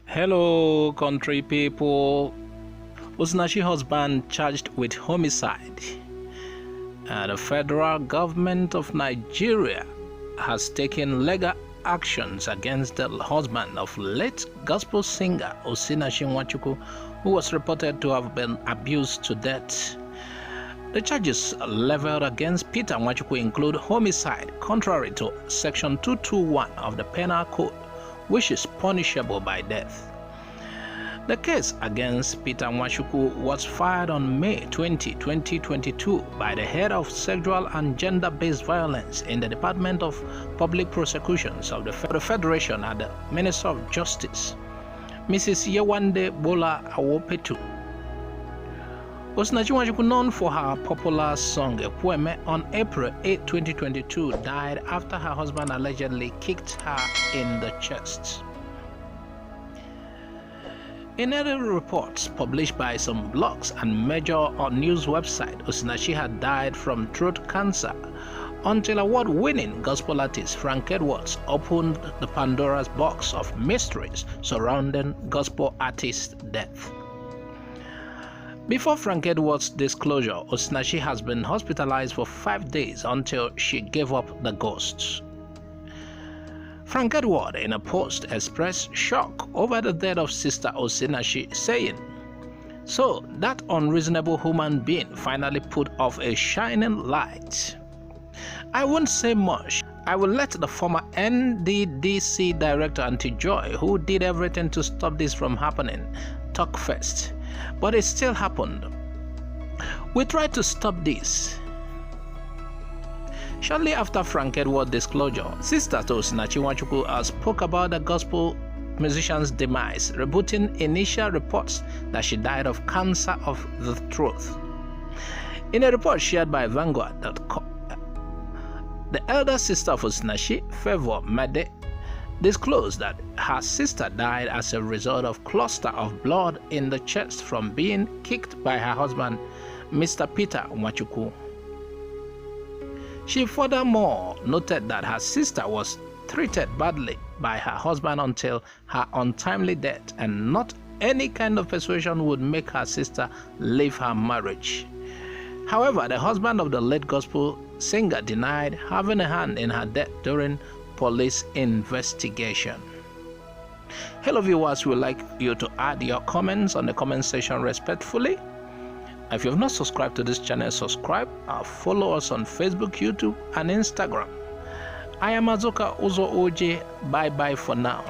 Hello, country people. Osinachi husband charged with homicide. The federal government of Nigeria has taken legal actions against the husband of late gospel singer Osinachi Nwachukwu, who was reported to have been abused to death. The charges leveled against Peter Nwachukwu include homicide, contrary to Section 221 of the Penal Code, which is punishable by death. The case against Peter Nwachukwu was filed on May 20, 2022 by the head of sexual and gender-based violence in the Department of Public Prosecutions of the Federation at the Ministry of Justice, Mrs. Yewande Bola Awopetu. Osinachi Nwachukwu, known for her popular song Ekweme, on April 8, 2022, died after her husband allegedly kicked her in the chest. In early reports published by some blogs and major news websites, Osinachi had died from throat cancer until award-winning gospel artist Frank Edwards opened the Pandora's box of mysteries surrounding gospel artist's death. Before Frank Edwards' disclosure, Osinachi has been hospitalized for 5 days until she gave up the ghosts. Frank Edwards, in a post, expressed shock over the death of Sister Osinachi, saying, "So that unreasonable human being finally put off a shining light. I won't say much. I will let the former NDDC director Auntie Joy, who did everything to stop this from happening, talk first. But it still happened. We tried to stop this." Shortly after Frank Edwards' disclosure, Sister Osinachi Nwachukwu spoke about the gospel musician's demise, rebutting initial reports that she died of cancer of the throat. In a report shared by Vanguard.com, the elder sister of Osinachi, Favor Made, disclosed that her sister died as a result of cluster of blood in the chest from being kicked by her husband, Mr. Peter Nwachukwu. She furthermore noted that her sister was treated badly by her husband until her untimely death, and not any kind of persuasion would make her sister leave her marriage. However, the husband of the late gospel singer denied having a hand in her death during police investigation. Hello viewers, we would like you to add your comments on the comment section respectfully. If you have not subscribed to this channel, subscribe and follow us on Facebook, YouTube and Instagram. I am Azuka Uzo OJ. Bye bye for now.